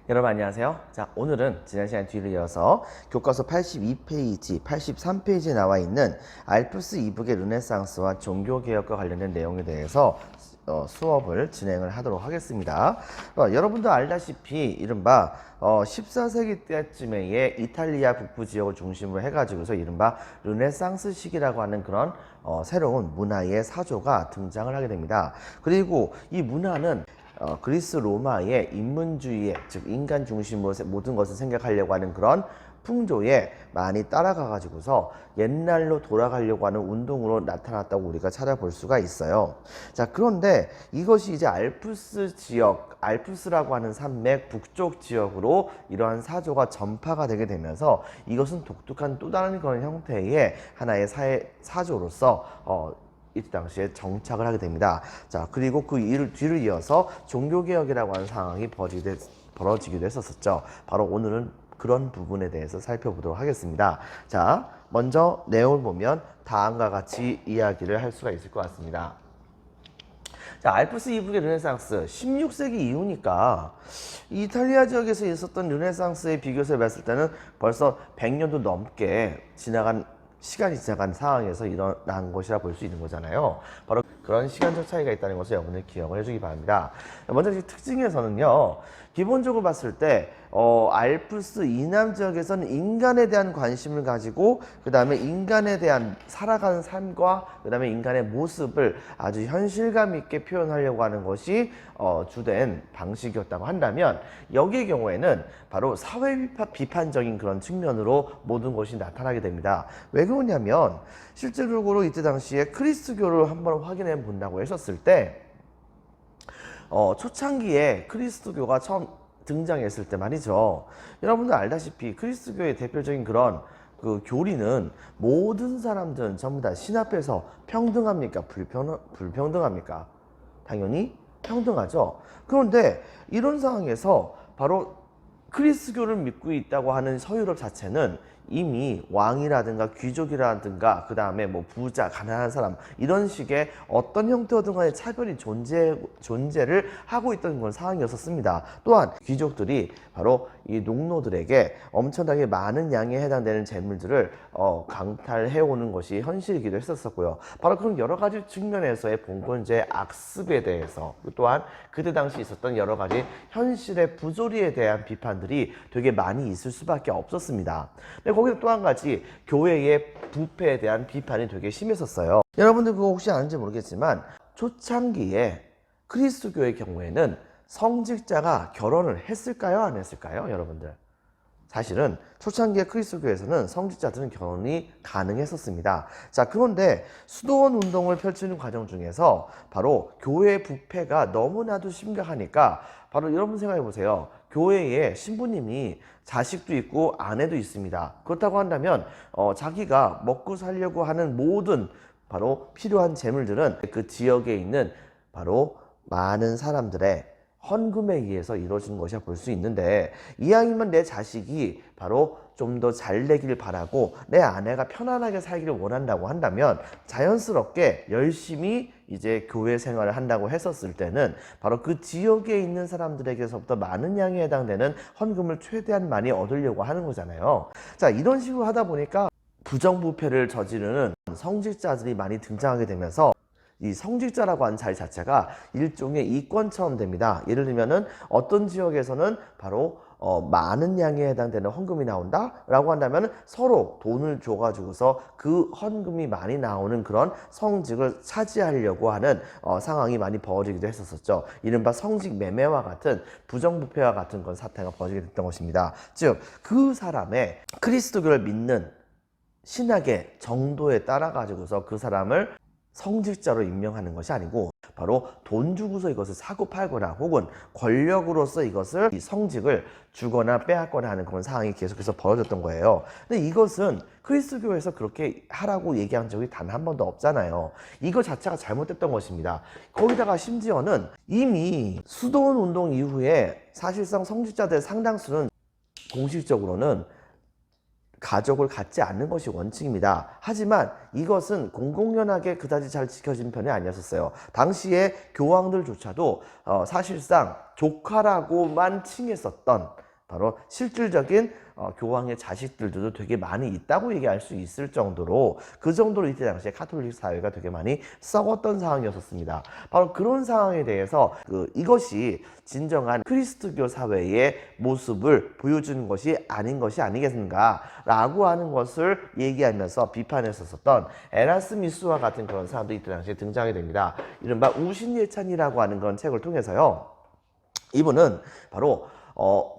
여러분 안녕하세요. 자, 오늘은 지난 시간 뒤를 이어서 교과서 82페이지, 83페이지에 나와 있는 알프스 이북의 르네상스와 종교개혁과 관련된 내용에 대해서 수업을 진행을 하도록 하겠습니다. 여러분도 알다시피 이른바 14세기 때쯤에 이탈리아 북부 지역을 중심으로 해가지고서 이른바 르네상스 시기라고 하는 그런 새로운 문화의 사조가 등장을 하게 됩니다. 그리고 이 문화는 그리스 로마의 인문주의에, 즉 인간 중심으로 모든 것을 생각하려고 하는 그런 풍조에 많이 따라가 가지고서 옛날로 돌아가려고 하는 운동으로 나타났다고 우리가 찾아볼 수가 있어요. 자, 그런데 이것이 이제 알프스 지역, 알프스라고 하는 산맥 북쪽 지역으로 이러한 사조가 전파가 되게 되면서 이것은 독특한 또 다른 그런 형태의 하나의 사조로서 이때 당시에 정착을 하게 됩니다. 자, 그리고 그 뒤를 이어서 종교개혁이라고 하는 상황이 벌어지기도 했었죠. 바로 오늘은 그런 부분에 대해서 살펴보도록 하겠습니다. 자, 먼저 내용을 보면 다음과 같이 이야기를 할 수가 있을 것 같습니다. 자, 알프스 이북의 르네상스 16세기 이후니까 이탈리아 지역에서 있었던 르네상스의 비교해서 봤을 때는 벌써 100년도 넘게 시간이 지나간 상황에서 일어난 것이라 볼 수 있는 거잖아요. 바로 그런 시간적 차이가 있다는 것을 여러분들 기억을 해주기 바랍니다. 먼저 특징에서는요, 기본적으로 봤을 때 알프스 이남 지역에서는 인간에 대한 관심을 가지고 그 다음에 인간에 대한 살아가는 삶과 그 다음에 인간의 모습을 아주 현실감 있게 표현하려고 하는 것이 주된 방식이었다고 한다면, 여기의 경우에는 바로 사회 비판적인 그런 측면으로 모든 것이 나타나게 됩니다. 왜 그러냐면 실제적으로 이때 당시에 그리스도교를 한번 확인해 본다고 했었을 때 초창기에 그리스도교가 처음 등장했을 때 말이죠. 여러분들 알다시피 그리스도교의 대표적인 그런 그 교리는 모든 사람들은 전부 다 신 앞에서 평등합니까? 불평등합니까? 당연히 평등하죠. 그런데 이런 상황에서 바로 그리스도교를 믿고 있다고 하는 서유럽 자체는 이미 왕이라든가 귀족이라든가 그 다음에 뭐 부자, 가난한 사람 이런 식의 어떤 형태든 간에 차별이 존재를 하고 있던 그런 상황이었습니다. 또한 귀족들이 바로 이 농노들에게 엄청나게 많은 양에 해당되는 재물들을 강탈해오는 것이 현실이기도 했었고요. 바로 그런 여러 가지 측면에서의 봉건제의 악습에 대해서, 또한 그때 당시 있었던 여러 가지 현실의 부조리에 대한 비판들이 되게 많이 있을 수밖에 없었습니다. 근데 거기서 또 한 가지 교회의 부패에 대한 비판이 되게 심했었어요. 여러분들 그거 혹시 아는지 모르겠지만 초창기에 그리스도교의 경우에는 성직자가 결혼을 했을까요? 안 했을까요? 여러분들. 사실은 초창기의 그리스도교에서는 성직자들은 결혼이 가능했었습니다. 자, 그런데 수도원 운동을 펼치는 과정 중에서 바로 교회 부패가 너무나도 심각하니까, 바로 여러분 생각해 보세요. 교회에 신부님이 자식도 있고 아내도 있습니다. 그렇다고 한다면 자기가 먹고 살려고 하는 모든 바로 필요한 재물들은 그 지역에 있는 바로 많은 사람들의 헌금에 의해서 이루어지는 것이라 볼 수 있는데, 이왕이면 내 자식이 바로 좀 더 잘 되길 바라고 내 아내가 편안하게 살기를 원한다고 한다면 자연스럽게 열심히 이제 교회 생활을 한다고 했었을 때는 바로 그 지역에 있는 사람들에게서부터 많은 양에 해당되는 헌금을 최대한 많이 얻으려고 하는 거잖아요. 자, 이런 식으로 하다 보니까 부정부패를 저지르는 성직자들이 많이 등장하게 되면서 이 성직자라고 하는 자리 자체가 일종의 이권처럼 됩니다. 예를 들면은 어떤 지역에서는 바로 많은 양에 해당되는 헌금이 나온다 라고 한다면 서로 돈을 줘가지고서 그 헌금이 많이 나오는 그런 성직을 차지하려고 하는 상황이 많이 벌어지기도 했었죠. 이른바 성직 매매와 같은 부정부패와 같은 그런 사태가 벌어지게 됐던 것입니다. 즉 그 사람의 그리스도교를 믿는 신학의 정도에 따라 가지고서 그 사람을 성직자로 임명하는 것이 아니고 바로 돈 주고서 이것을 사고 팔거나 혹은 권력으로서 이것을 성직을 주거나 빼앗거나 하는 그런 상황이 계속해서 벌어졌던 거예요. 근데 이것은 그리스도교에서 그렇게 하라고 얘기한 적이 단 한 번도 없잖아요. 이거 자체가 잘못됐던 것입니다. 거기다가 심지어는 이미 수도원 운동 이후에 사실상 성직자들의 상당수는 공식적으로는 가족을 갖지 않는 것이 원칙입니다. 하지만 이것은 공공연하게 그다지 잘 지켜진 편이 아니었어요. 당시에 교황들조차도 사실상 조카라고만 칭했었던 바로 실질적인 교황의 자식들도 되게 많이 있다고 얘기할 수 있을 정도로 그 정도로 이때 당시에 카톨릭 사회가 되게 많이 썩었던 상황이었습니다. 바로 그런 상황에 대해서 이것이 진정한 그리스도교 사회의 모습을 보여주는 것이 아닌 것이 아니겠는가 라고 하는 것을 얘기하면서 비판했었던 에라스미스와 같은 그런 사람들이 이때 당시에 등장이 됩니다. 이른바 우신예찬이라고 하는 그런 책을 통해서요. 이분은 바로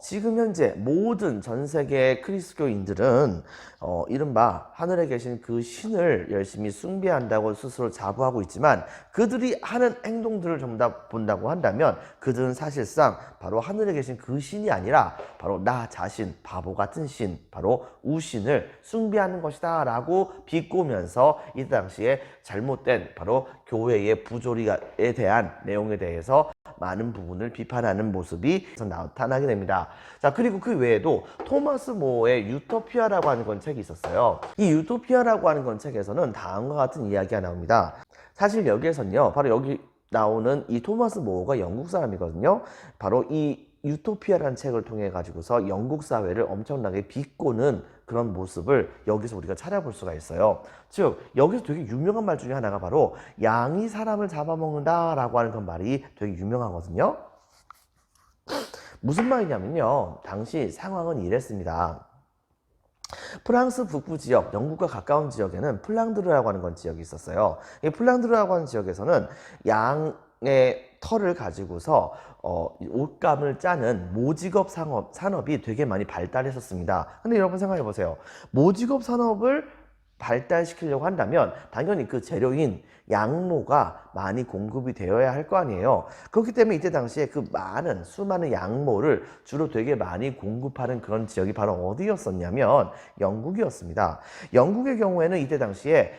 지금 현재 모든 전 세계 그리스도교인들은 이른바 하늘에 계신 그 신을 열심히 숭배한다고 스스로 자부하고 있지만 그들이 하는 행동들을 전부 다 본다고 한다면 그들은 사실상 바로 하늘에 계신 그 신이 아니라 바로 나 자신, 바보 같은 신, 바로 우신을 숭배하는 것이다 라고 비꼬면서 이때 당시에 잘못된 바로 교회의 부조리에 대한 내용에 대해서 많은 부분을 비판하는 모습이 나타나게 됩니다. 자, 그리고 그 외에도 토마스 모어의 유토피아라고 하는 건 책이 있었어요. 이 유토피아라고 하는 건 책에서는 다음과 같은 이야기가 나옵니다. 사실 여기에서는요, 바로 여기 나오는 이 토마스 모어가 영국 사람이거든요. 바로 이 유토피아라는 책을 통해 가지고서 영국 사회를 엄청나게 비꼬는 그런 모습을 여기서 우리가 찾아볼 수가 있어요. 즉 여기서 되게 유명한 말 중에 하나가 바로 양이 사람을 잡아먹는다 라고 하는 그런 말이 되게 유명하거든요. 무슨 말이냐면요, 당시 상황은 이랬습니다. 프랑스 북부 지역, 영국과 가까운 지역에는 플랑드르라고 하는 건 지역이 있었어요. 이 플랑드르라고 하는 지역에서는 양의 털을 가지고서 옷감을 짜는 모직업 산업이 되게 많이 발달했었습니다. 근데 여러분 생각해 보세요. 모직업 산업을 발달시키려고 한다면 당연히 그 재료인 양모가 많이 공급이 되어야 할 거 아니에요. 그렇기 때문에 이때 당시에 그 수많은 양모를 주로 되게 많이 공급하는 그런 지역이 바로 어디였었냐면 영국이었습니다. 영국의 경우에는 이때 당시에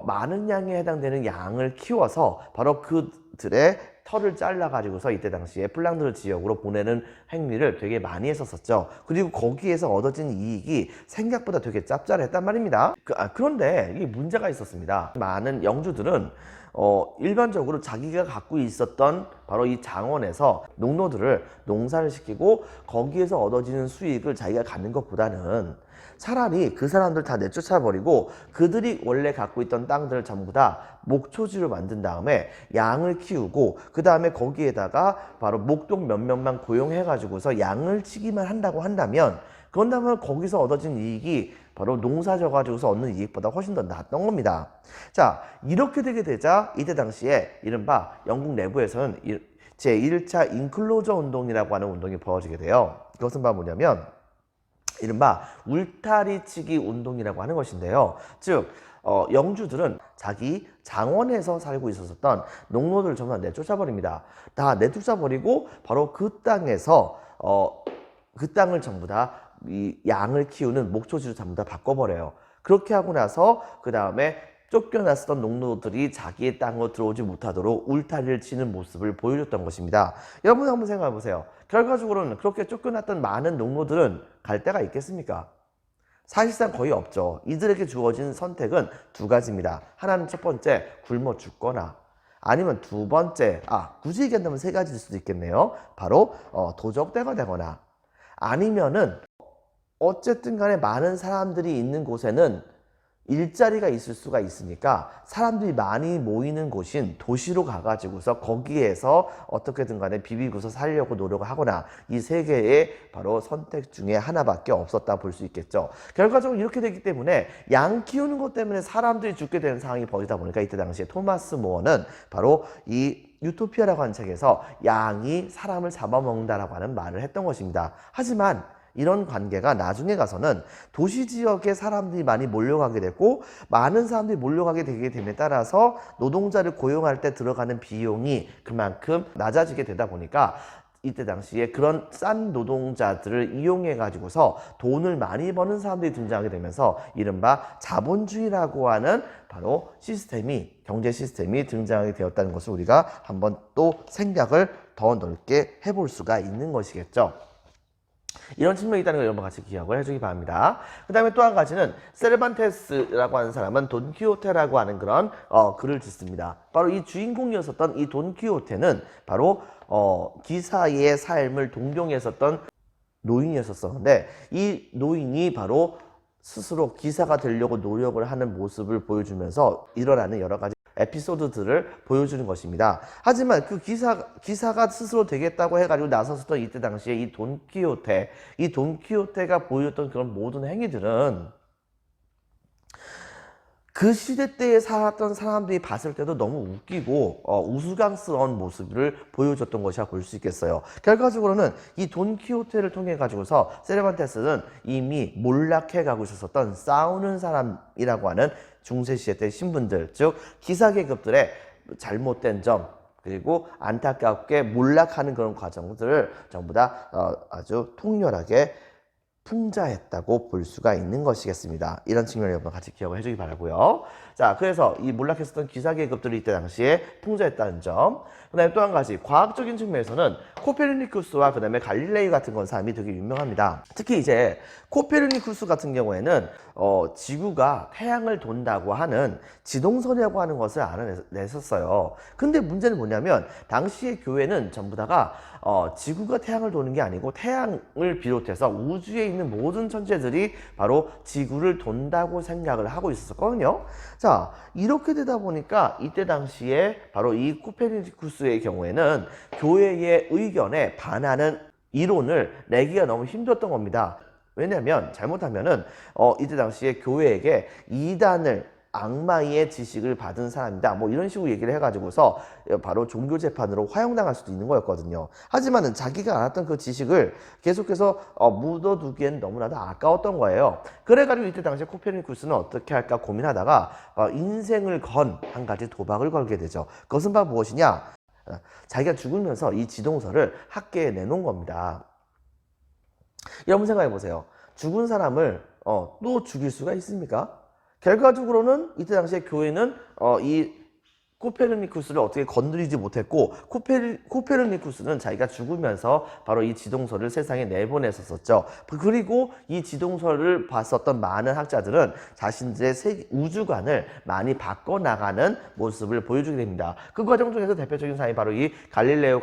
많은 양에 해당되는 양을 키워서 바로 그들의 털을 잘라가지고서 이때 당시에 플랑드르 지역으로 보내는 행위를 되게 많이 했었죠. 그리고 거기에서 얻어진 이익이 생각보다 되게 짭짤했단 말입니다. 그런데 이게 문제가 있었습니다. 많은 영주들은 일반적으로 자기가 갖고 있었던 바로 이 장원에서 농노들을 농사를 시키고 거기에서 얻어지는 수익을 자기가 갖는 것보다는 차라리 그 사람들 다 내쫓아버리고 그들이 원래 갖고 있던 땅들을 전부 다 목초지로 만든 다음에 양을 키우고 그 다음에 거기에다가 바로 목동 몇 명만 고용해 가지고서 양을 치기만 한다고 한다면 그런다면 거기서 얻어진 이익이 바로 농사 져 가지고서 얻는 이익보다 훨씬 더 낫던 겁니다. 자, 이렇게 되게 되자 이때 당시에 이른바 영국 내부에서는 제1차 인클로저 운동이라고 하는 운동이 벌어지게 돼요. 그것은 바로 뭐냐면 이른바 울타리치기 운동이라고 하는 것인데요. 즉 영주들은 자기 장원에서 살고 있었던 농노들을 전부 다 내쫓아버립니다. 다 내쫓아버리고 바로 그 땅에서 그 땅을 전부 다 이 양을 키우는 목초지로 전부 다 바꿔버려요. 그렇게 하고 나서 그 다음에 쫓겨났었던 농노들이 자기의 땅으로 들어오지 못하도록 울타리를 치는 모습을 보여줬던 것입니다. 여러분 한번 생각해 보세요. 결과적으로는 그렇게 쫓겨났던 많은 농노들은 갈 데가 있겠습니까? 사실상 거의 없죠. 이들에게 주어진 선택은 두 가지입니다. 하나는 첫 번째, 굶어 죽거나 아니면 두 번째, 굳이 얘기한다면 세 가지일 수도 있겠네요. 바로 도적대가 되거나 아니면은 어쨌든 간에 많은 사람들이 있는 곳에는 일자리가 있을 수가 있으니까 사람들이 많이 모이는 곳인 도시로 가가지고서 거기에서 어떻게든 간에 비비고서 살려고 노력을 하거나 이 세 개의 바로 선택 중에 하나밖에 없었다 볼 수 있겠죠. 결과적으로 이렇게 되기 때문에 양 키우는 것 때문에 사람들이 죽게 되는 상황이 벌어지다 보니까 이때 당시에 토마스 모어는 바로 이 유토피아라고 하는 책에서 양이 사람을 잡아먹는다라고 하는 말을 했던 것입니다. 하지만 이런 관계가 나중에 가서는 도시 지역에 사람들이 많이 몰려가게 되고 많은 사람들이 몰려가게 되게 됨에 따라서 노동자를 고용할 때 들어가는 비용이 그만큼 낮아지게 되다 보니까 이때 당시에 그런 싼 노동자들을 이용해 가지고서 돈을 많이 버는 사람들이 등장하게 되면서 이른바 자본주의라고 하는 바로 경제 시스템이 등장하게 되었다는 것을 우리가 한번 또 생각을 더 넓게 해볼 수가 있는 것이겠죠. 이런 측면이 있다는 걸 여러분 같이 기억을 해주기 바랍니다. 그 다음에 또 한 가지는 세르반테스라고 하는 사람은 돈키호테라고 하는 그런 글을 짓습니다. 바로 이 주인공이었었던 이 돈키호테는 바로 기사의 삶을 동경했었던 노인이었었는데, 이 노인이 바로 스스로 기사가 되려고 노력을 하는 모습을 보여주면서 일어나는 여러 가지 에피소드들을 보여주는 것입니다. 하지만 그 기사가 스스로 되겠다고 해가지고 나섰었던 이때 당시에 이 돈키호테가 보여줬던 그런 모든 행위들은 그 시대 때에 살았던 사람들이 봤을 때도 너무 웃기고 우스꽝스러운 모습을 보여줬던 것이라 볼 수 있겠어요. 결과적으로는 이 돈키호테를 통해 가지고서 세르반테스는 이미 몰락해 가고 있었던 싸우는 사람이라고 하는 중세시대 때 신분들, 즉 기사계급들의 잘못된 점, 그리고 안타깝게 몰락하는 그런 과정들을 전부 다 아주 통렬하게 풍자했다고 볼 수가 있는 것이겠습니다. 이런 측면을 여러분 같이 기억을 해주기 바라고요. 자, 그래서 이 몰락했었던 기사계급들이 이때 당시에 풍자했다는 점. 그 다음에 또 한 가지 과학적인 측면에서는 코페르니쿠스와 그 다음에 갈릴레이 같은 건 사람이 되게 유명합니다. 특히 이제 코페르니쿠스 같은 경우에는 지구가 태양을 돈다고 하는 지동설이라고 하는 것을 알아냈었어요. 근데 문제는 뭐냐면 당시의 교회는 전부 다가 지구가 태양을 도는 게 아니고 태양을 비롯해서 우주에 있는 모든 천체들이 바로 지구를 돈다고 생각을 하고 있었거든요. 자, 이렇게 되다 보니까 이때 당시에 바로 이 코페르니쿠스의 경우에는 교회의 의견에 반하는 이론을 내기가 너무 힘들었던 겁니다. 왜냐하면 잘못하면은 이때 당시에 교회에게 이단을 악마의 지식을 받은 사람이다, 뭐 이런 식으로 얘기를 해가지고서 바로 종교 재판으로 화형당할 수도 있는 거였거든요. 하지만은 자기가 알았던 그 지식을 계속해서 묻어두기엔 너무나도 아까웠던 거예요. 그래가지고 이때 당시에 코페르니쿠스는 어떻게 할까 고민하다가 인생을 건 한 가지 도박을 걸게 되죠. 그것은 바로 무엇이냐? 자기가 죽으면서 이 지동설을 학계에 내놓은 겁니다. 여러분 생각해 보세요. 죽은 사람을 또 죽일 수가 있습니까? 결과적으로는 이때 당시에 교회는 이 코페르니쿠스를 어떻게 건드리지 못했고, 코페르니쿠스는 자기가 죽으면서 바로 이 지동설을 세상에 내보냈었죠. 그리고 이 지동설을 봤었던 많은 학자들은 자신들의 우주관을 많이 바꿔나가는 모습을 보여주게 됩니다. 그 과정 중에서 대표적인 사람이 바로 이 갈릴레오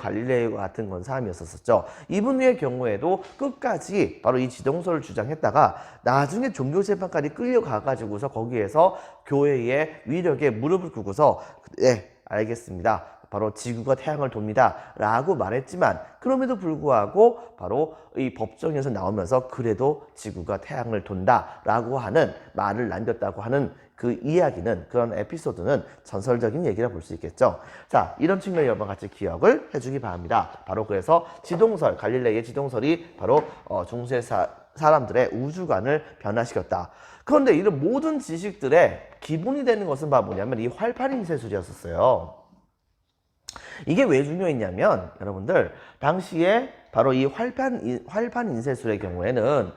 같은 건 사람이었었죠. 이분의 경우에도 끝까지 바로 이 지동설을 주장했다가 나중에 종교재판까지 끌려가가지고서 거기에서 교회의 위력에 무릎을 꿇고서 네, 알겠습니다. 바로 지구가 태양을 돕니다. 라고 말했지만 그럼에도 불구하고 바로 이 법정에서 나오면서 그래도 지구가 태양을 돈다 라고 하는 말을 남겼다고 하는 그 이야기는, 그런 에피소드는 전설적인 얘기라 볼 수 있겠죠. 자, 이런 측면을 여러분 같이 기억을 해주기 바랍니다. 바로 그래서 지동설, 갈릴레이의 지동설이 바로 중세 사람들의 우주관을 변화시켰다. 그런데 이런 모든 지식들의 기본이 되는 것은 바로 뭐냐면 이 활판인쇄술이었었어요. 이게 왜 중요했냐면 여러분들 당시에 바로 이 활판인쇄술의 경우에는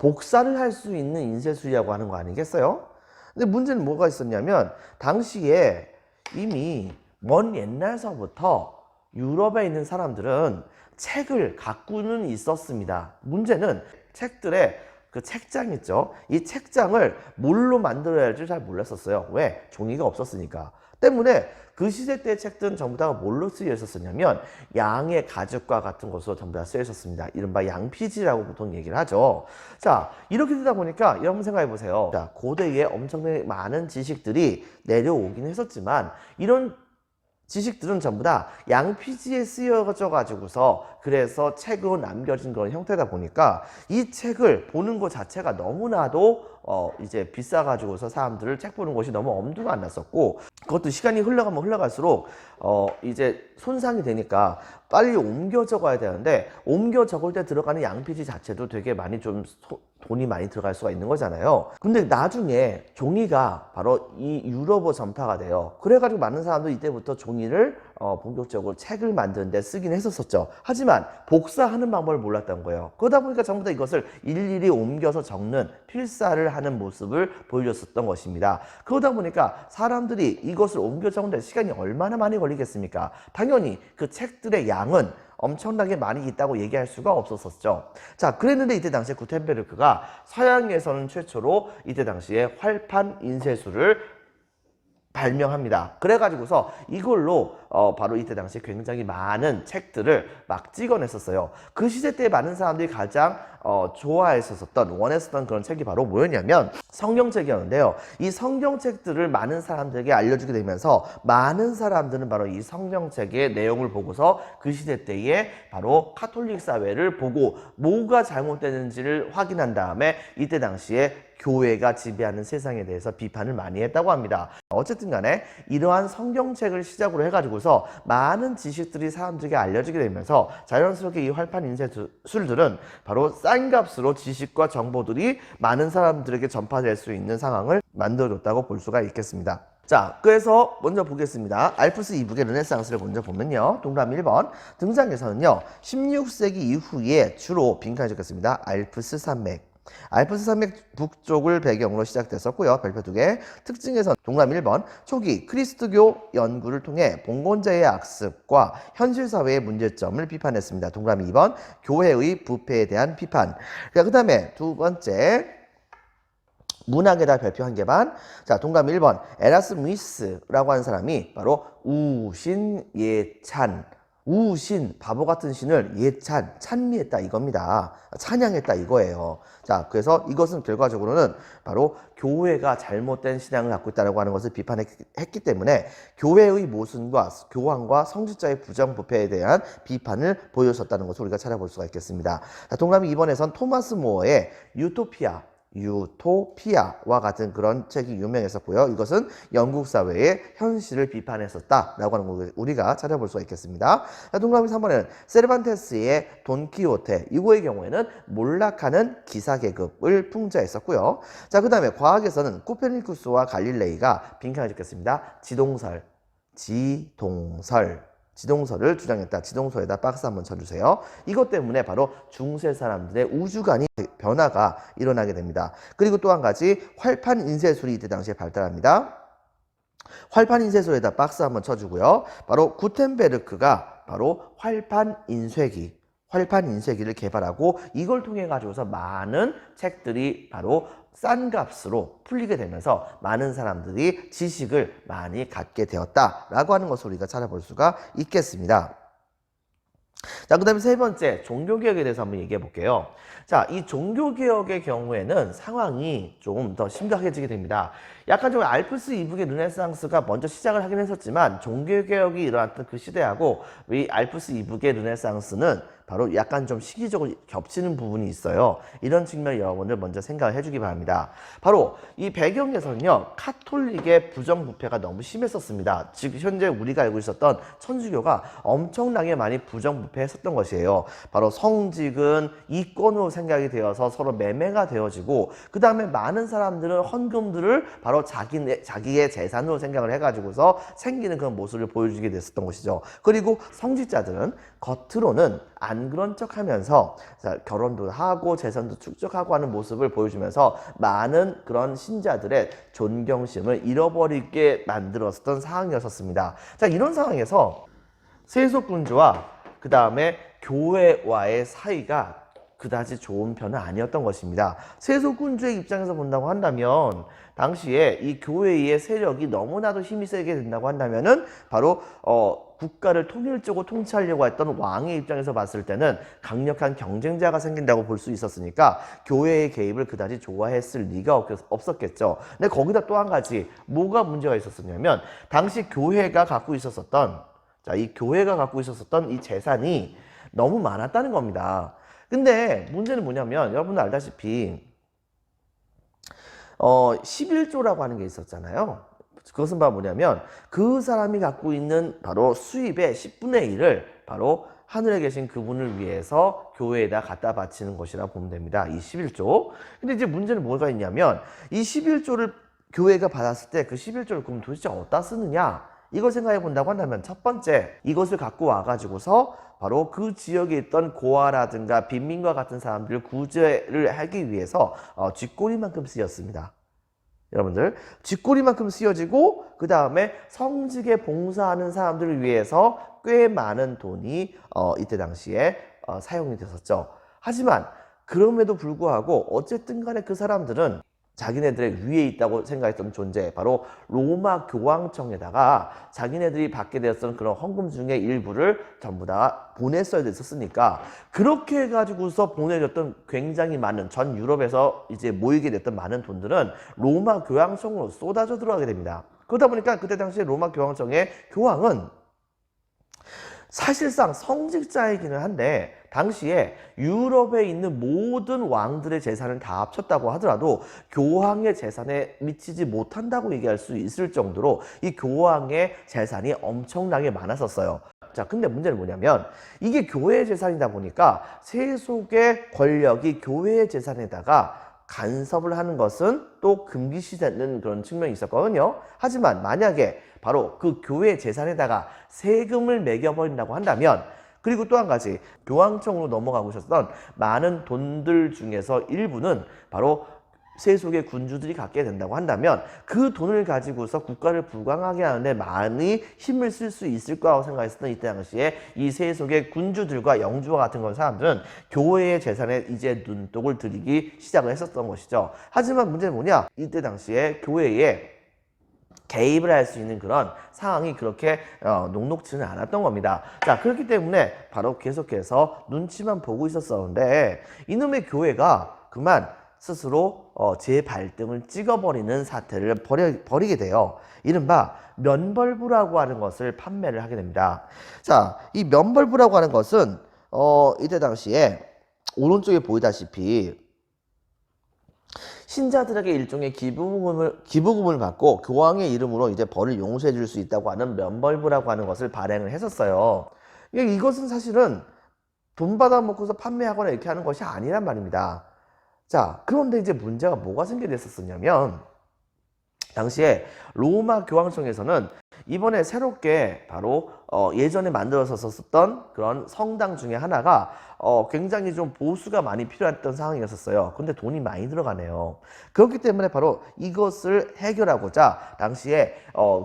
복사를 할 수 있는 인쇄술이라고 하는 거 아니겠어요? 근데 문제는 뭐가 있었냐면 당시에 이미 먼 옛날서부터 유럽에 있는 사람들은 책을 갖고는 있었습니다. 문제는 책들의 그 책장 있죠. 이 책장을 뭘로 만들어야 할지 잘 몰랐었어요. 왜? 종이가 없었으니까. 때문에 그 시대 때 책들은 전부 다 뭘로 쓰여 있었냐면 양의 가죽과 같은 것으로 전부 다 쓰여 있었습니다. 이른바 양피지라고 보통 얘기를 하죠. 자, 이렇게 되다 보니까 여러분 생각해 보세요. 자, 고대에 엄청나게 많은 지식들이 내려오긴 했었지만 이런 지식들은 전부 다 양피지에 쓰여져 가지고서 그래서 책으로 남겨진 그런 형태다 보니까 이 책을 보는 것 자체가 너무나도 이제 비싸 가지고서 사람들을 책 보는 것이 너무 엄두가 안 났었고, 그것도 시간이 흘러가면 흘러갈수록 이제 손상이 되니까 빨리 옮겨 적어야 되는데 옮겨 적을 때 들어가는 양피지 자체도 되게 많이 좀 돈이 많이 들어갈 수가 있는 거잖아요. 근데 나중에 종이가 바로 이 유럽어 전파가 돼요. 그래가지고 많은 사람들이 이때부터 종이를 본격적으로 책을 만드는 데 쓰긴 했었었죠. 하지만 복사하는 방법을 몰랐던 거예요. 그러다 보니까 전부 다 이것을 일일이 옮겨서 적는 필사를 하는 모습을 보여줬었던 것입니다. 그러다 보니까 사람들이 이것을 옮겨 적는 데 시간이 얼마나 많이 걸리겠습니까? 당연히 그 책들의 양은 엄청나게 많이 있다고 얘기할 수가 없었었죠. 자, 그랬는데 이때 당시에 구텐베르크가 서양에서는 최초로 이때 당시에 활판 인쇄술을 발명합니다. 그래가지고서 이걸로 바로 이때 당시에 굉장히 많은 책들을 막 찍어냈었어요. 그 시대 때 많은 사람들이 가장 좋아했었던, 원했었던 그런 책이 바로 뭐였냐면 성경책이었는데요. 이 성경책들을 많은 사람들에게 알려주게 되면서 많은 사람들은 바로 이 성경책의 내용을 보고서 그 시대 때에 바로 카톨릭 사회를 보고 뭐가 잘못되는지를 확인한 다음에 이때 당시에 교회가 지배하는 세상에 대해서 비판을 많이 했다고 합니다. 어쨌든 간에 이러한 성경책을 시작으로 해가지고서 많은 지식들이 사람들에게 알려지게 되면서 자연스럽게 이 활판 인쇄술들은 바로 싼 값으로 지식과 정보들이 많은 사람들에게 전파될 수 있는 상황을 만들어줬다고 볼 수가 있겠습니다. 자, 그래서 먼저 보겠습니다. 알프스 이북의 르네상스를 먼저 보면요. 동그라미 1번 등장에서는요. 16세기 이후에 주로 빈칸이 적혔습니다. 알프스 산맥. 알프스 산맥 북쪽을 배경으로 시작됐었고요. 별표 2개. 특징에서 동그라미 1번 초기 그리스도교 연구를 통해 봉건자의 악습과 현실 사회의 문제점을 비판했습니다. 동그라미 2번 교회의 부패에 대한 비판. 그 다음에 두 번째 문학에다 별표 1개 반. 자, 동그라미 1번 에라스무스라고 하는 사람이 바로 우신예찬, 우신, 바보 같은 신을 예찬, 찬미했다 이겁니다. 찬양했다 이거예요. 자, 그래서 이것은 결과적으로는 바로 교회가 잘못된 신앙을 갖고 있다고 하는 것을 비판했기 때문에 교회의 모순과 교황과 성직자의 부정부패에 대한 비판을 보여줬다는 것을 우리가 찾아볼 수가 있겠습니다. 자, 동그라미 2번에선 토마스 모어의 유토피아와 같은 그런 책이 유명했었고요. 이것은 영국 사회의 현실을 비판했었다라고 하는 걸 우리가 찾아볼 수가 있겠습니다. 동그라미 3번에는 세르반테스의 돈키호테, 이거의 경우에는 몰락하는 기사계급을 풍자했었고요. 자, 그 다음에 과학에서는 코페르니쿠스와 갈릴레이가 빈칸을 짓겠습니다. 지동설을 주장했다. 지동설에다 박스 한번 쳐주세요. 이것 때문에 바로 중세 사람들의 우주관이 변화가 일어나게 됩니다. 그리고 또 한 가지 활판 인쇄술이 이때 당시에 발달합니다. 활판 인쇄술에다 박스 한번 쳐주고요. 바로 구텐베르크가 바로 활판 인쇄기를 개발하고 이걸 통해 가지고서 많은 책들이 바로 싼 값으로 풀리게 되면서 많은 사람들이 지식을 많이 갖게 되었다라고 하는 것을 우리가 찾아볼 수가 있겠습니다. 자, 그 다음에 세 번째 종교개혁에 대해서 한번 얘기해 볼게요. 자, 이 종교개혁의 경우에는 상황이 좀 더 심각해지게 됩니다. 약간 좀 알프스 이북의 르네상스가 먼저 시작을 하긴 했었지만 종교개혁이 일어났던 그 시대하고 이 알프스 이북의 르네상스는 바로 약간 좀 시기적으로 겹치는 부분이 있어요. 이런 측면을 여러분들 먼저 생각을 해주기 바랍니다. 바로 이 배경에서는요, 카톨릭의 부정부패가 너무 심했었습니다. 지금 현재 우리가 알고 있었던 천주교가 엄청나게 많이 부정부패했었던 것이에요. 바로 성직은 이권으로 생각이 되어서 서로 매매가 되어지고, 그 다음에 많은 사람들은 헌금들을 바로 자기의 재산으로 생각을 해가지고서 생기는 그런 모습을 보여주게 됐었던 것이죠. 그리고 성직자들은 겉으로는 안 그런 척 하면서 결혼도 하고 재산도 축적하고 하는 모습을 보여주면서 많은 그런 신자들의 존경심을 잃어버리게 만들었던 상황이었습니다. 자, 이런 상황에서 세속군주와 그 다음에 교회와의 사이가 그다지 좋은 편은 아니었던 것입니다. 세속군주의 입장에서 본다고 한다면 당시에 이 교회의 세력이 너무나도 힘이 세게 된다고 한다면은 바로 국가를 통일적으로 통치하려고 했던 왕의 입장에서 봤을 때는 강력한 경쟁자가 생긴다고 볼 수 있었으니까 교회의 개입을 그다지 좋아했을 리가 없었겠죠. 근데 거기다 또 한 가지 뭐가 문제가 있었었냐면 당시 교회가 갖고 있었던 이 재산이 너무 많았다는 겁니다. 근데 문제는 뭐냐면 여러분들 알다시피 11조라고 하는 게 있었잖아요. 그것은 바로 뭐냐면 그 사람이 갖고 있는 바로 수입의 10분의 1을 바로 하늘에 계신 그분을 위해서 교회에다 갖다 바치는 것이라 보면 됩니다. 이 11조. 근데 이제 문제는 뭐가 있냐면 이 11조를 교회가 받았을 때 그 11조를 그럼 도대체 어디다 쓰느냐? 이걸 생각해 본다고 한다면 첫 번째, 이것을 갖고 와가지고서 바로 그 지역에 있던 고아라든가 빈민과 같은 사람들을 구제를 하기 위해서 쥐꼬리만큼 쓰였습니다. 여러분들 쥐꼬리만큼 씌워지고 그 다음에 성직에 봉사하는 사람들을 위해서 꽤 많은 돈이 이때 당시에 사용이 됐었죠. 하지만 그럼에도 불구하고 어쨌든 간에 그 사람들은 자기네들의 위에 있다고 생각했던 존재, 바로 로마 교황청에다가 자기네들이 받게 되었던 그런 헌금 중에 일부를 전부 다 보냈어야 됐었으니까, 그렇게 해가지고서 보내줬던 굉장히 많은, 전 유럽에서 이제 모이게 됐던 많은 돈들은 로마 교황청으로 쏟아져 들어가게 됩니다. 그러다 보니까 그때 당시에 로마 교황청의 교황은 사실상 성직자이기는 한데, 당시에 유럽에 있는 모든 왕들의 재산을 다 합쳤다고 하더라도 교황의 재산에 미치지 못한다고 얘기할 수 있을 정도로 이 교황의 재산이 엄청나게 많았었어요. 자, 근데 문제는 뭐냐면 이게 교회의 재산이다 보니까 세속의 권력이 교회의 재산에다가 간섭을 하는 것은 또 금기시되는 그런 측면이 있었거든요. 하지만 만약에 바로 그 교회 재산에다가 세금을 매겨버린다고 한다면, 그리고 또 한 가지, 교황청으로 넘어가고 있었던 많은 돈들 중에서 일부는 바로 세속의 군주들이 갖게 된다고 한다면 그 돈을 가지고서 국가를 부강하게 하는데 많이 힘을 쓸 수 있을 거라고 생각했었던 이때 당시에 이 세속의 군주들과 영주와 같은 건 사람들은 교회의 재산에 이제 눈독을 들이기 시작을 했었던 것이죠. 하지만 문제는 뭐냐, 이때 당시에 교회에 개입을 할 수 있는 그런 상황이 그렇게 녹록지는 않았던 겁니다. 자, 그렇기 때문에 바로 계속해서 눈치만 보고 있었었는데 이놈의 교회가 그만 스스로 재발등을 찍어버리는 사태를 벌이게 돼요. 이른바 면벌부라고 하는 것을 판매를 하게 됩니다. 자, 이 면벌부라고 하는 것은 이때 당시에 오른쪽에 보이다시피 신자들에게 일종의 기부금을 받고 교황의 이름으로 이제 벌을 용서해 줄 수 있다고 하는 면벌부라고 하는 것을 발행을 했었어요. 이것은 사실은 돈 받아먹고서 판매하거나 이렇게 하는 것이 아니란 말입니다. 자, 그런데 이제 문제가 뭐가 생기게 됐었냐면, 당시에 로마 교황청에서는 이번에 새롭게 바로 예전에 만들어서 썼던 그런 성당 중에 하나가 굉장히 좀 보수가 많이 필요했던 상황이었어요. 근데 돈이 많이 들어가네요. 그렇기 때문에 바로 이것을 해결하고자 당시에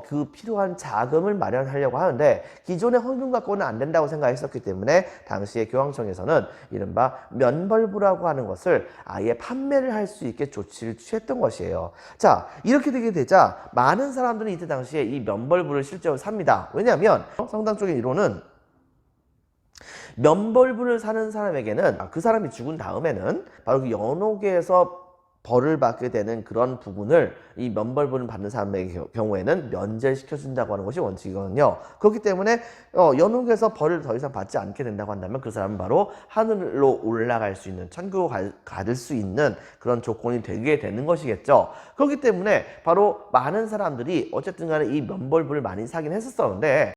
그 필요한 자금을 마련하려고 하는데, 기존의 헌금 갖고는 안 된다고 생각했었기 때문에 당시에 교황청에서는 이른바 면벌부라고 하는 것을 아예 판매를 할 수 있게 조치를 취했던 것이에요. 자, 이렇게 되게 되자 많은 사람들이 이때 당시에 이 면벌부를 실제로 삽니다. 왜냐하면 성당적인 이론은 면벌부를 사는 사람에게는 그 사람이 죽은 다음에는 바로 그 연옥에서 벌을 받게 되는 그런 부분을 이 면벌부를 받는 사람의 경우에는 면제시켜준다고 하는 것이 원칙이거든요. 그렇기 때문에 연옥에서 벌을 더 이상 받지 않게 된다고 한다면 그 사람은 바로 하늘로 올라갈 수 있는, 천국으로 가들 수 있는 그런 조건이 되게 되는 것이겠죠. 그렇기 때문에 바로 많은 사람들이 어쨌든 간에 이 면벌부를 많이 사긴 했었었는데,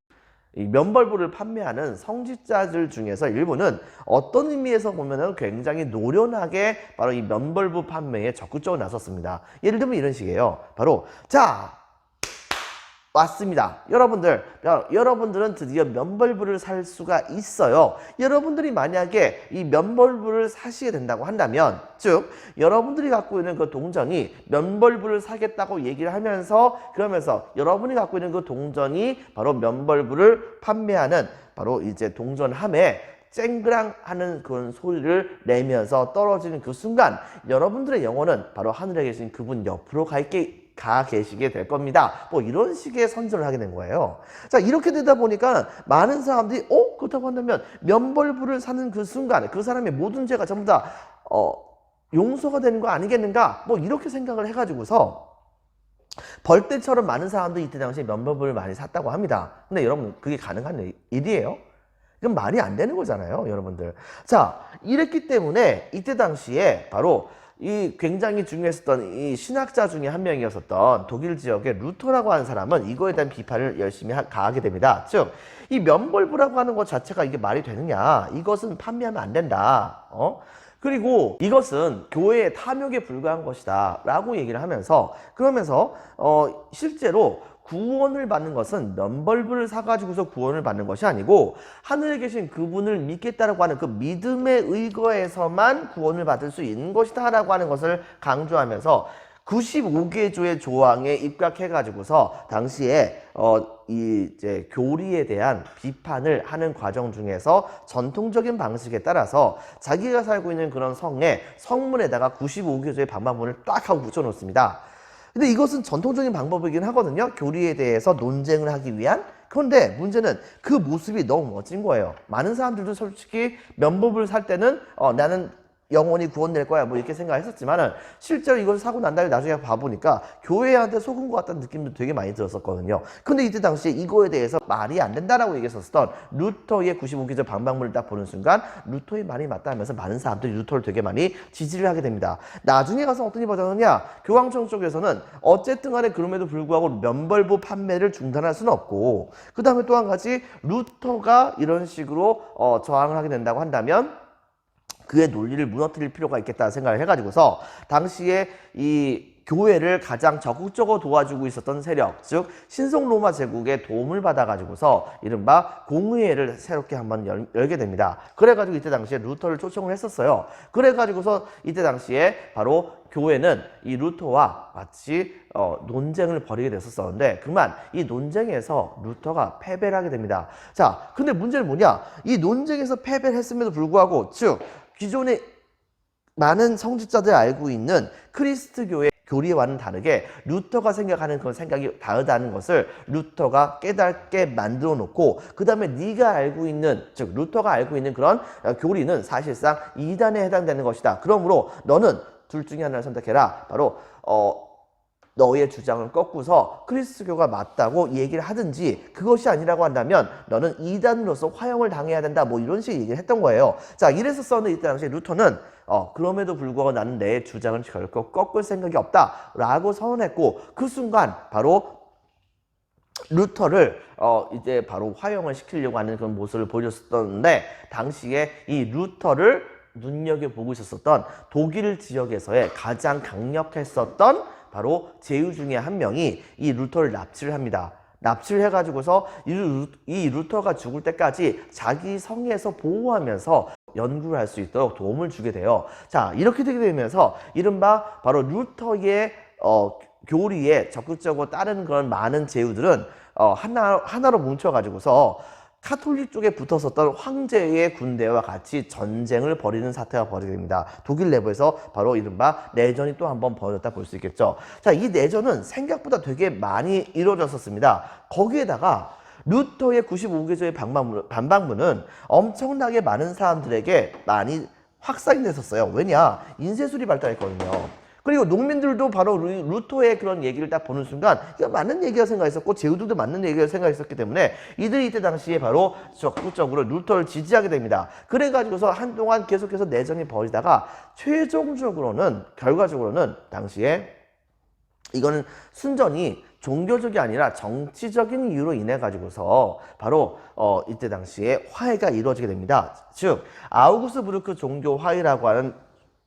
이 면벌부를 판매하는 성직자들 중에서 일부는 어떤 의미에서 보면은 굉장히 노련하게 바로 이 면벌부 판매에 적극적으로 나섰습니다. 예를 들면 이런 식이에요. 바로 자, 왔습니다. 여러분들은 드디어 면벌부를 살 수가 있어요. 여러분들이 만약에 이 면벌부를 사시게 된다고 한다면, 즉 여러분들이 갖고 있는 그 동전이 면벌부를 사겠다고 얘기를 하면서, 그러면서 여러분이 갖고 있는 그 동전이 바로 면벌부를 판매하는 바로 이제 동전함에 쨍그랑 하는 그런 소리를 내면서 떨어지는 그 순간 여러분들의 영혼은 바로 하늘에 계신 그분 옆으로 가 계시게 될 겁니다. 뭐 이런 식의 선전을 하게 된 거예요. 자, 이렇게 되다 보니까 많은 사람들이 그렇다고 한다면 면벌부를 사는 그 순간 그 사람의 모든 죄가 전부 다 용서가 되는 거 아니겠는가, 뭐 이렇게 생각을 해가지고서 벌떼처럼 많은 사람들이 이때 당시에 면벌부를 많이 샀다고 합니다. 근데 여러분, 그게 가능한 일이에요? 이건 말이 안 되는 거잖아요, 여러분들. 자, 이랬기 때문에 이때 당시에 바로 이 굉장히 중요했었던 이 신학자 중에 한 명이었었던 독일 지역의 루터라고 하는 사람은 이거에 대한 비판을 열심히 가하게 됩니다. 즉, 이 면벌부라고 하는 것 자체가 이게 말이 되느냐, 이것은 판매하면 안 된다, 그리고 이것은 교회의 탐욕에 불과한 것이다 라고 얘기를 하면서, 그러면서 실제로 구원을 받는 것은 면벌부를 사가지고서 구원을 받는 것이 아니고 하늘에 계신 그분을 믿겠다라고 하는 그 믿음에 의거해서만 구원을 받을 수 있는 것이다 라고 하는 것을 강조하면서, 95개조의 조항에 입각해가지고서 당시에 이제 교리에 대한 비판을 하는 과정 중에서 전통적인 방식에 따라서 자기가 살고 있는 그런 성에 성문에다가 95개조의 방방문을 딱 하고 붙여놓습니다. 근데 이것은 전통적인 방법이긴 하거든요. 교리에 대해서 논쟁을 하기 위한. 그런데 문제는 그 모습이 너무 멋진 거예요. 많은 사람들도 솔직히 면법을 살 때는 나는 영원히 구원될 거야 뭐 이렇게 생각했었지만은 실제로 이걸 사고 난 다음에 나중에 봐보니까 교회한테 속은 것 같다는 느낌도 되게 많이 들었었거든요. 근데 이때 당시에 이거에 대해서 말이 안 된다라고 얘기했었던 루터의 95개조 방방문을 딱 보는 순간 루터의 말이 맞다 하면서 많은 사람들이 루터를 되게 많이 지지를 하게 됩니다. 나중에 가서 어떤 일이 벌어졌느냐, 교황청 쪽에서는 어쨌든 간에 그럼에도 불구하고 면벌부 판매를 중단할 수는 없고, 그 다음에 또 한 가지 루터가 이런 식으로 저항을 하게 된다고 한다면 그의 논리를 무너뜨릴 필요가 있겠다 생각을 해가지고서 당시에 이 교회를 가장 적극적으로 도와주고 있었던 세력, 즉 신성 로마 제국의 도움을 받아가지고서 이른바 공의회를 새롭게 한번 열게 됩니다. 그래가지고 이때 당시에 루터를 초청을 했었어요. 그래가지고서 이때 당시에 바로 교회는 이 루터와 같이 논쟁을 벌이게 됐었는데 그만 이 논쟁에서 루터가 패배를 하게 됩니다. 자, 근데 문제는 뭐냐? 이 논쟁에서 패배를 했음에도 불구하고 즉 기존의 많은 성직자들이 알고 있는 크리스트교의 교리와는 다르게 루터가 생각하는 그런 생각이 다르다는 것을 루터가 깨닫게 만들어 놓고, 그 다음에 네가 알고 있는, 즉 루터가 알고 있는 그런 교리는 사실상 이단에 해당되는 것이다. 그러므로 너는 둘 중에 하나를 선택해라. 바로 너의 주장을 꺾고서 그리스도교가 맞다고 얘기를 하든지, 그것이 아니라고 한다면 너는 이단으로서 화형을 당해야 된다, 뭐 이런 식의 얘기를 했던 거예요. 자, 이랬었는데 이때 당시에 루터는 그럼에도 불구하고 나는 내 주장을 결코 꺾을 생각이 없다 라고 선언했고, 그 순간 바로 루터를 이제 바로 화형을 시키려고 하는 그런 모습을 보여줬었는데, 당시에 이 루터를 눈여겨보고 있었던 독일 지역에서의 가장 강력했었던 바로 제후 중에 한 명이 이 루터를 납치를 합니다. 납치를 해가지고서 이 루터가 죽을 때까지 자기 성에서 보호하면서 연구를 할 수 있도록 도움을 주게 돼요. 자, 이렇게 되게 되면서 이른바 바로 루터의 교리에 적극적으로 따르는 그런 많은 제후들은 하나로 뭉쳐가지고서 카톨릭 쪽에 붙었었던 황제의 군대와 같이 전쟁을 벌이는 사태가 벌어지게 됩니다. 독일 내부에서 바로 이른바 내전이 또 한 번 벌어졌다 볼 수 있겠죠. 자, 이 내전은 생각보다 되게 많이 이루어졌었습니다. 거기에다가 루터의 95개조의 반박문은 엄청나게 많은 사람들에게 많이 확산이 됐었어요. 왜냐? 인쇄술이 발달했거든요. 그리고 농민들도 바로 루터의 그런 얘기를 딱 보는 순간 이거 맞는 얘기가 생각했었고, 제후들도 맞는 얘기가 생각했었기 때문에 이들이 이때 당시에 바로 적극적으로 루터를 지지하게 됩니다. 그래가지고서 한동안 계속해서 내전이 벌이다가 최종적으로는 결과적으로는 당시에 이거는 순전히 종교적이 아니라 정치적인 이유로 인해 가지고서 바로 이때 당시에 화해가 이루어지게 됩니다. 즉 아우구스부르크 종교 화해라고 하는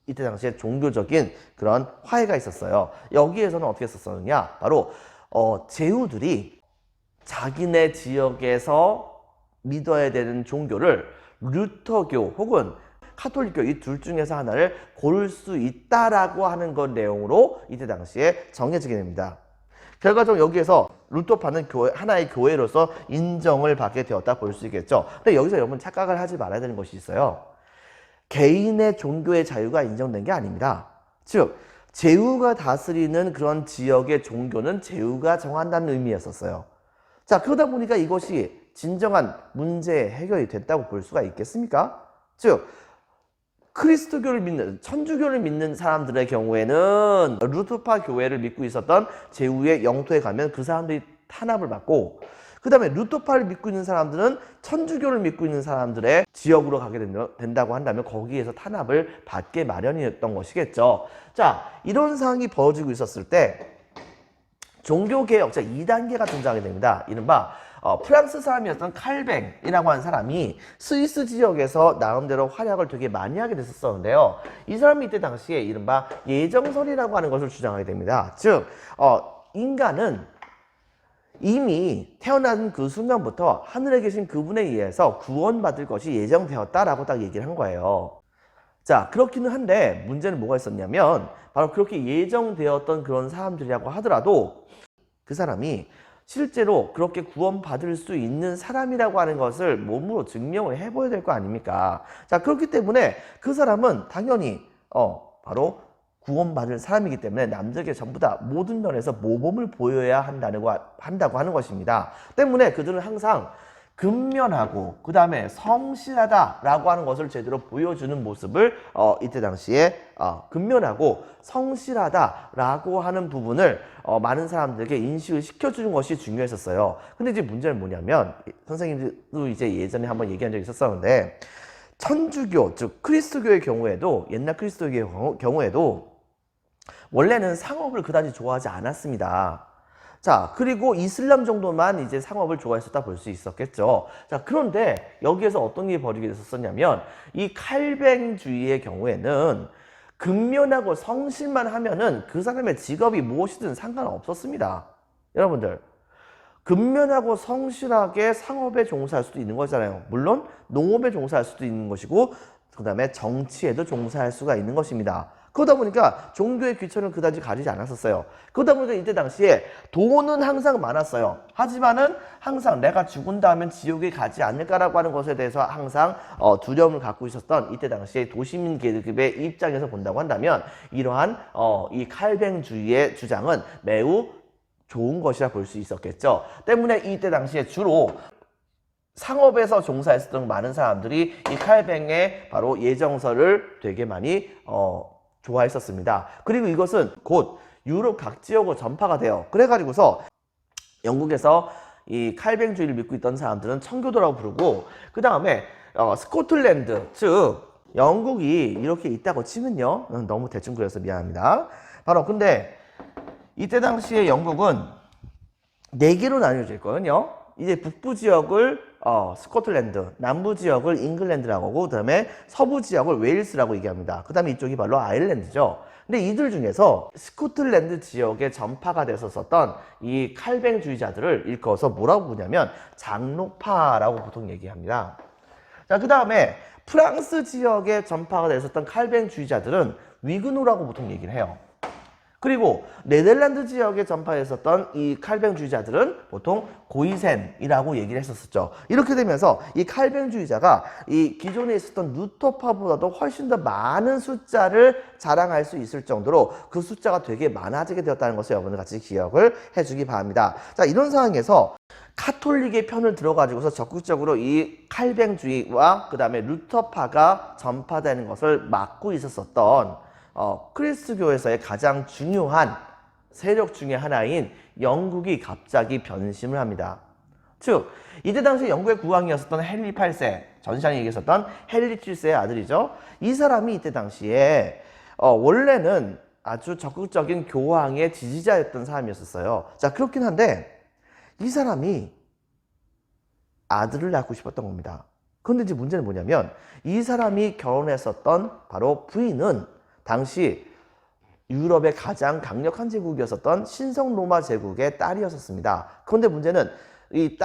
이때 당시에 종교적인 그런 화해가 있었어요. 여기에서는 어떻게 썼느냐, 바로 제후들이 자기네 지역에서 믿어야 되는 종교를 루터교 혹은 카톨릭교 이 둘 중에서 하나를 고를 수 있다라고 하는 것 내용으로 이때 당시에 정해지게 됩니다. 결과적으로 여기에서 루터파는 하나의 교회로서 인정을 받게 되었다 볼 수 있겠죠. 근데 여기서 여러분 착각을 하지 말아야 되는 것이 있어요. 개인의 종교의 자유가 인정된 게 아닙니다. 즉 제후가 다스리는 그런 지역의 종교는 제후가 정한다는 의미였었어요. 자, 그러다 보니까 이것이 진정한 문제 해결이 됐다고 볼 수가 있겠습니까? 즉 크리스토교를 믿는, 천주교를 믿는 사람들의 경우에는 루터파 교회를 믿고 있었던 제후의 영토에 가면 그 사람들이 탄압을 받고, 그 다음에 루터파를 믿고 있는 사람들은 천주교를 믿고 있는 사람들의 지역으로 가게 된다고 한다면 거기에서 탄압을 받게 마련이었던 것이겠죠. 자, 이런 상황이 벌어지고 있었을 때 종교개혁자 2단계가 등장하게 됩니다. 이른바 프랑스 사람이었던 칼뱅이라고 하는 사람이 스위스 지역에서 나름대로 활약을 되게 많이 하게 됐었는데요. 이 사람이 이때 당시에 이른바 예정설이라고 하는 것을 주장하게 됩니다. 즉 인간은 이미 태어난 그 순간부터 하늘에 계신 그분에 의해서 구원받을 것이 예정되었다라고 딱 얘기를 한 거예요. 자, 그렇기는 한데 문제는 뭐가 있었냐면 바로 그렇게 예정되었던 그런 사람들이라고 하더라도 그 사람이 실제로 그렇게 구원받을 수 있는 사람이라고 하는 것을 몸으로 증명을 해봐야 될 거 아닙니까? 자, 그렇기 때문에 그 사람은 당연히 바로 구원받을 사람이기 때문에 남들에게 전부 다 모든 면에서 모범을 보여야 한다고 하는 것입니다. 때문에 그들은 항상 근면하고 그 다음에 성실하다라고 하는 것을 제대로 보여주는 모습을 이때 당시에 근면하고 성실하다라고 하는 부분을 많은 사람들에게 인식을 시켜주는 것이 중요했었어요. 근데 이제 문제는 뭐냐면 선생님도 이제 예전에 한번 얘기한 적이 있었었는데 천주교 즉 그리스도교의 경우에도 옛날 그리스도교의 경우에도 원래는 상업을 그다지 좋아하지 않았습니다. 자, 그리고 이슬람 정도만 이제 상업을 좋아했었다 볼 수 있었겠죠. 자, 그런데 여기에서 어떤 일이 벌이게 됐었냐면 이 칼뱅주의의 경우에는 근면하고 성실만 하면은 그 사람의 직업이 무엇이든 상관없었습니다. 여러분들, 근면하고 성실하게 상업에 종사할 수도 있는 거잖아요. 물론 농업에 종사할 수도 있는 것이고 그 다음에 정치에도 종사할 수가 있는 것입니다. 그러다 보니까 종교의 귀천을 그다지 가리지 않았었어요. 그러다 보니까 이때 당시에 돈은 항상 많았어요. 하지만은 항상 내가 죽은 다음엔 지옥에 가지 않을까라고 하는 것에 대해서 항상 두려움을 갖고 있었던 이때 당시에 도시민 계급의 입장에서 본다고 한다면 이러한 이 칼뱅주의의 주장은 매우 좋은 것이라 볼 수 있었겠죠. 때문에 이때 당시에 주로 상업에서 종사했었던 많은 사람들이 이 칼뱅의 바로 예정서를 되게 많이 좋아했었습니다. 그리고 이것은 곧 유럽 각 지역으로 전파가 돼요. 그래가지고서 영국에서 이 칼뱅주의를 믿고 있던 사람들은 청교도라고 부르고 그 다음에 스코틀랜드 즉 영국이 이렇게 있다고 치면요, 너무 대충 그려서 미안합니다. 바로 근데 이때 당시에 영국은 4개로 나뉘어져 있거든요. 이제 북부 지역을 스코틀랜드, 남부 지역을 잉글랜드라고 하고 그 다음에 서부 지역을 웨일스라고 얘기합니다. 그 다음에 이쪽이 바로 아일랜드죠. 근데 이들 중에서 스코틀랜드 지역에 전파가 됐었던 이 칼뱅주의자들을 일컬어서 뭐라고 부르냐면 장로파라고 보통 얘기합니다. 자, 그 다음에 프랑스 지역에 전파가 됐었던 칼뱅주의자들은 위그노라고 보통 얘기를 해요. 그리고 네덜란드 지역에 전파했었던 이 칼뱅주의자들은 보통 고이센이라고 얘기를 했었죠. 이렇게 되면서 이 칼뱅주의자가 이 기존에 있었던 루터파보다도 훨씬 더 많은 숫자를 자랑할 수 있을 정도로 그 숫자가 되게 많아지게 되었다는 것을 여러분들 같이 기억을 해주기 바랍니다. 자, 이런 상황에서 카톨릭의 편을 들어가지고서 적극적으로 이 칼뱅주의와 그 다음에 루터파가 전파되는 것을 막고 있었었던 그리스도교에서의 가장 중요한 세력 중에 하나인 영국이 갑자기 변심을 합니다. 즉, 이때 당시 영국의 국왕이었었던 헨리 8세, 전시장에 얘기했었던 헨리 7세의 아들이죠. 이 사람이 이때 당시에 원래는 아주 적극적인 교황의 지지자였던 사람이었어요. 자, 그렇긴 한데 이 사람이 아들을 낳고 싶었던 겁니다. 그런데 이제 문제는 뭐냐면 이 사람이 결혼했었던 바로 부인은 당시 유럽의 가장 강력한 제국이었었던 신성 로마 제국의 딸이었습니다. 그런데 문제는 이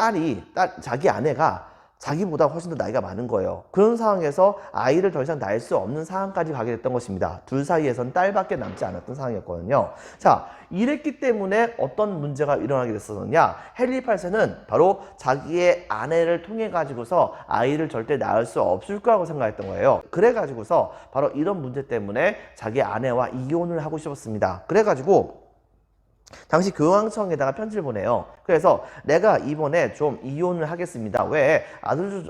자기 아내가 자기보다 훨씬 더 나이가 많은 거예요. 그런 상황에서 아이를 더 이상 낳을 수 없는 상황까지 가게 됐던 것입니다. 둘 사이에선 딸밖에 남지 않았던 상황이었거든요. 자, 이랬기 때문에 어떤 문제가 일어나게 됐었느냐? 헨리 8세는 바로 자기의 아내를 통해 가지고서 아이를 절대 낳을 수 없을 거라고 생각했던 거예요. 그래 가지고서 바로 이런 문제 때문에 자기 아내와 이혼을 하고 싶었습니다. 그래 가지고 당시 교황청에다가 편지를 보내요. 그래서 내가 이번에 좀 이혼을 하겠습니다. 왜?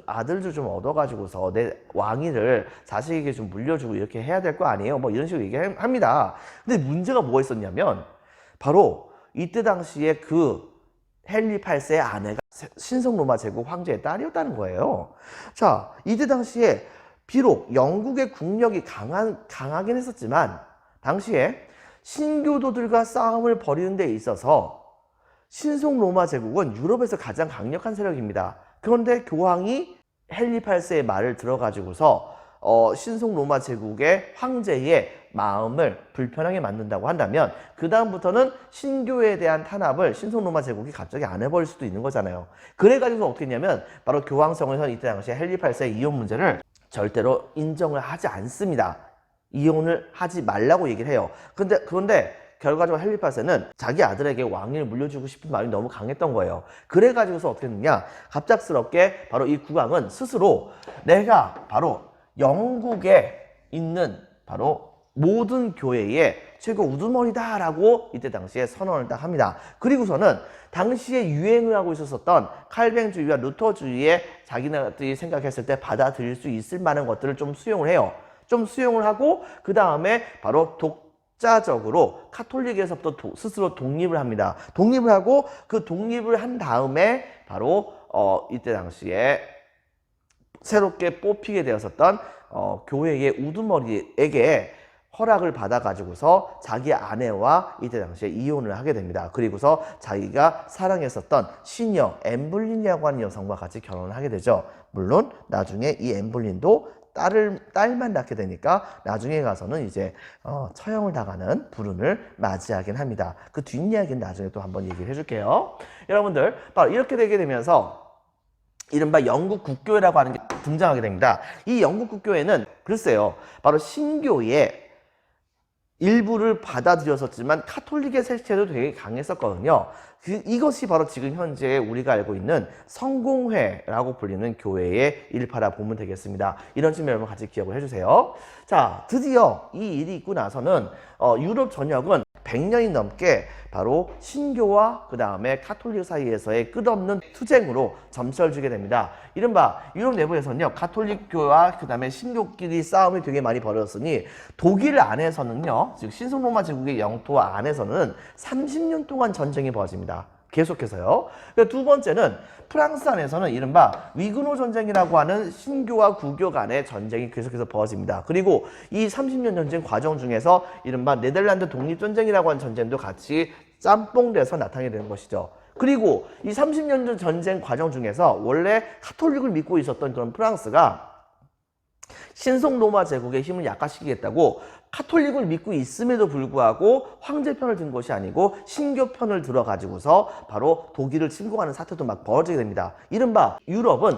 아들도 좀 얻어가지고서 내 왕위를 자식에게 좀 물려주고 이렇게 해야 될 거 아니에요? 뭐 이런 식으로 얘기합니다. 근데 문제가 뭐가 있었냐면 바로 이때 당시에 그 헨리 8세의 아내가 신성 로마 제국 황제의 딸이었다는 거예요. 자, 이때 당시에 비록 영국의 국력이 강하긴 했었지만 당시에 신교도들과 싸움을 벌이는 데 있어서 신성 로마 제국은 유럽에서 가장 강력한 세력입니다. 그런데 교황이 헨리 8세의 말을 들어가지고서 신성 로마 제국의 황제의 마음을 불편하게 만든다고 한다면 그 다음부터는 신교에 대한 탄압을 신성 로마 제국이 갑자기 안 해버릴 수도 있는 거잖아요. 그래가지고 어떻게 했냐면 바로 교황청에서 이때 당시에 헨리 8세의 이혼 문제를 절대로 인정을 하지 않습니다. 이혼을 하지 말라고 얘기를 해요. 그런데 결과적으로 헨리 8세는 자기 아들에게 왕위를 물려주고 싶은 마음이 너무 강했던 거예요. 그래가지고서 어떻게 했느냐, 갑작스럽게 바로 이 국왕은 스스로 내가 바로 영국에 있는 바로 모든 교회의 최고 우두머리다 라고 이때 당시에 선언을 딱 합니다. 그리고서는 당시에 유행을 하고 있었던 칼뱅주의와 루터주의에 자기네들이 생각했을 때 받아들일 수 있을 만한 것들을 좀 수용을 해요. 좀 수용을 하고 그 다음에 바로 독자적으로 카톨릭에서부터 스스로 독립을 합니다. 독립을 하고 그 독립을 한 다음에 바로 이때 당시에 새롭게 뽑히게 되었었던 교회의 우두머리에게 허락을 받아가지고서 자기 아내와 이때 당시에 이혼을 하게 됩니다. 그리고서 자기가 사랑했었던 시녀 엠블린이라고 하는 여성과 같이 결혼을 하게 되죠. 물론 나중에 이 엠블린도 딸만 낳게 되니까 나중에 가서는 이제 처형을 당하는 불운을 맞이하긴 합니다. 그 뒷이야기는 나중에 또 한번 얘기를 해줄게요. 여러분들, 바로 이렇게 되게 되면서 이른바 영국 국교회라고 하는 게 등장하게 됩니다. 이 영국 국교회는 글쎄요, 바로 신교의 일부를 받아들였었지만 카톨릭의 색채도 되게 강했었거든요. 이것이 바로 지금 현재 우리가 알고 있는 성공회라고 불리는 교회의 일파라 보면 되겠습니다. 이런 점을 여러분 같이 기억을 해주세요. 자, 드디어 이 일이 있고 나서는 유럽 전역은 100년이 넘게 바로 신교와 그 다음에 카톨릭 사이에서의 끝없는 투쟁으로 점철을 주게 됩니다. 이른바 유럽 내부에서는요, 카톨릭교와 그 다음에 신교끼리 싸움이 되게 많이 벌어졌으니 독일 안에서는요, 즉 신성로마 제국의 영토 안에서는 30년 동안 전쟁이 벌어집니다. 계속해서요. 두 번째는 프랑스 안에서는 이른바 위그노 전쟁이라고 하는 신교와 구교 간의 전쟁이 계속해서 벌어집니다. 그리고 이 30년 전쟁 과정 중에서 이른바 네덜란드 독립전쟁이라고 하는 전쟁도 같이 짬뽕돼서 나타나게 되는 것이죠. 그리고 이 30년 전 전쟁 과정 중에서 원래 카톨릭을 믿고 있었던 그런 프랑스가 신성 로마 제국의 힘을 약화시키겠다고 카톨릭을 믿고 있음에도 불구하고 황제 편을 든 것이 아니고 신교 편을 들어가지고서 바로 독일을 침공하는 사태도 막 벌어지게 됩니다. 이른바 유럽은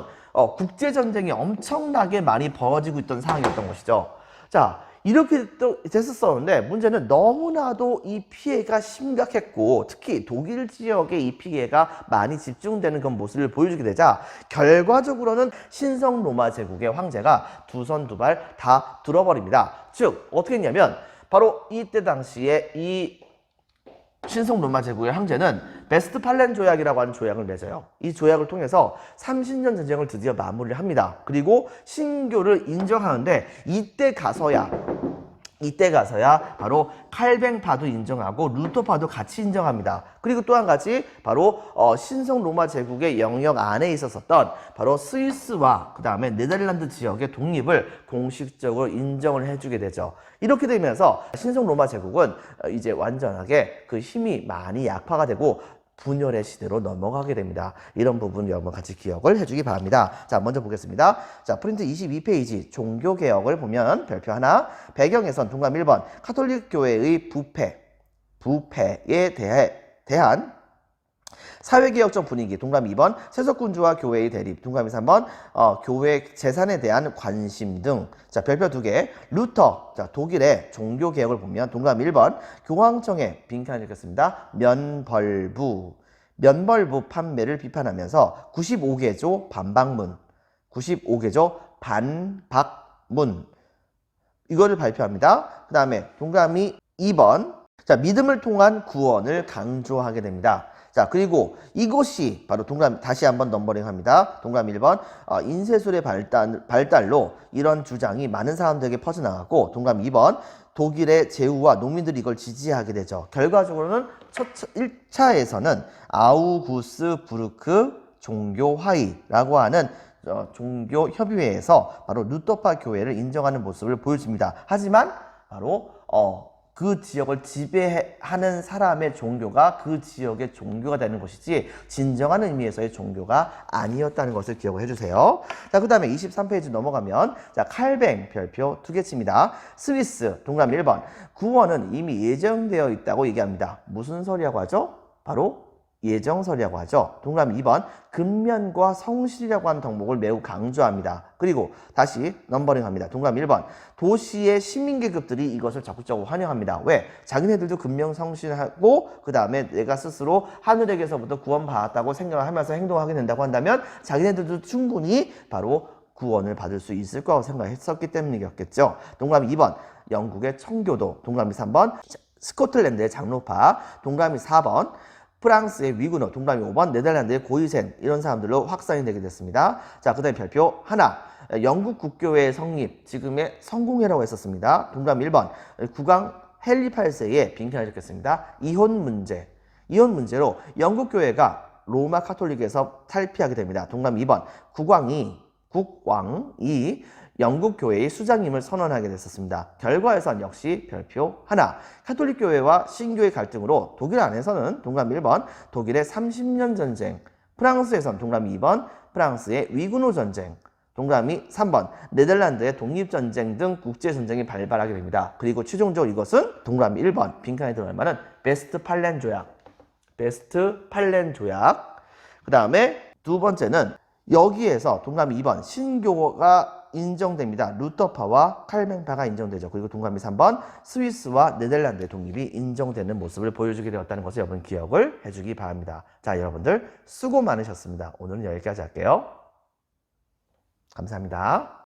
국제전쟁이 엄청나게 많이 벌어지고 있던 상황이었던 것이죠. 자, 이렇게 또 됐었었는데 문제는 너무나도 이 피해가 심각했고 특히 독일 지역에 이 피해가 많이 집중되는 그런 모습을 보여주게 되자 결과적으로는 신성 로마 제국의 황제가 두 손 두 발 다 들어버립니다. 즉 어떻게 했냐면 바로 이때 당시에 이 신성 로마 제국의 황제는 베스트팔렌 조약이라고 하는 조약을 맺어요. 이 조약을 통해서 30년 전쟁을 드디어 마무리를 합니다. 그리고 신교를 인정하는데 이때 가서야 바로 칼뱅파도 인정하고 루터파도 같이 인정합니다. 그리고 또 한 가지 바로 신성 로마 제국의 영역 안에 있었던 바로 스위스와 그 다음에 네덜란드 지역의 독립을 공식적으로 인정을 해주게 되죠. 이렇게 되면서 신성 로마 제국은 이제 완전하게 그 힘이 많이 약화가 되고 분열의 시대로 넘어가게 됩니다. 이런 부분 여러분 같이 기억을 해주기 바랍니다. 자, 먼저 보겠습니다. 자, 프린트 22페이지 종교개혁을 보면 별표 하나, 배경에선 동감 1번 카톨릭 교회의 부패에 대한 사회개혁적 분위기, 동감 2번 세속군주와 교회의 대립, 동감이 3번 교회 재산에 대한 관심 등. 자, 별표 2개, 루터, 자, 독일의 종교개혁을 보면 동감 1번 교황청의 빈칸을 읽겠습니다. 면벌부 판매를 비판하면서 95개조 반박문 이거를 발표합니다. 그 다음에 동감이 2번, 자, 믿음을 통한 구원을 강조하게 됩니다. 자, 그리고 이것이 바로 동감, 다시 한번 넘버링 합니다. 동감 1번, 인쇄술의 발달로 이런 주장이 많은 사람들에게 퍼져나갔고, 동감 2번, 독일의 제후와 농민들이 이걸 지지하게 되죠. 결과적으로는 1차에서는 아우구스부르크 종교화의라고 하는 종교협의회에서 바로 루터파 교회를 인정하는 모습을 보여줍니다. 하지만 바로 그 지역을 지배하는 사람의 종교가 그 지역의 종교가 되는 것이지 진정한 의미에서의 종교가 아니었다는 것을 기억을 해주세요. 자, 그 다음에 23페이지 넘어가면 자, 칼뱅 별표 2개 칩니다. 스위스 동감 1번 구원은 이미 예정되어 있다고 얘기합니다. 무슨 소리라고 하죠? 바로 예정설이라고 하죠. 동그라미 2번 근면과 성실이라고 하는 덕목을 매우 강조합니다. 그리고 다시 넘버링합니다. 동그라미 1번 도시의 시민계급들이 이것을 적극적으로 환영합니다. 왜? 자기네들도 근면성실하고 그 다음에 내가 스스로 하늘에게서부터 구원받았다고 생각을 하면서 행동하게 된다고 한다면 자기네들도 충분히 바로 구원을 받을 수 있을 거라고 생각했었기 때문이었겠죠. 동그라미 2번 영국의 청교도. 동그라미 3번 스코틀랜드의 장로파. 동그라미 4번 프랑스의 위구노. 동그라미 5번 네덜란드의 고이센. 이런 사람들로 확산이 되게 됐습니다. 자, 그 다음에 별표 하나. 영국 국교회의 성립. 지금의 성공회라고 했었습니다. 동그라미 1번 국왕 헨리 8세의 빈칸을 적겠습니다. 이혼 문제. 이혼 문제로 영국 교회가 로마 카톨릭에서 탈피하게 됩니다. 동그라미 2번 국왕이 영국 교회의 수장임을 선언하게 됐었습니다. 결과에선 역시 별표 하나. 카톨릭 교회와 신교의 갈등으로 독일 안에서는 동그라미 1번 독일의 30년 전쟁, 프랑스에선 동그라미 2번 프랑스의 위구노 전쟁, 동그라미 3번 네덜란드의 독립전쟁 등 국제전쟁이 발발하게 됩니다. 그리고 최종적으로 이것은 동그라미 1번 빈칸에 들어갈 만한 베스트팔렌 조약. 그 다음에 두 번째는 여기에서 동그라미 2번 신교가 인정됩니다. 루터파와 칼뱅파가 인정되죠. 그리고 동그라미 3번 스위스와 네덜란드의 독립이 인정되는 모습을 보여주게 되었다는 것을 여러분 기억을 해주기 바랍니다. 자, 여러분들 수고 많으셨습니다. 오늘은 여기까지 할게요. 감사합니다.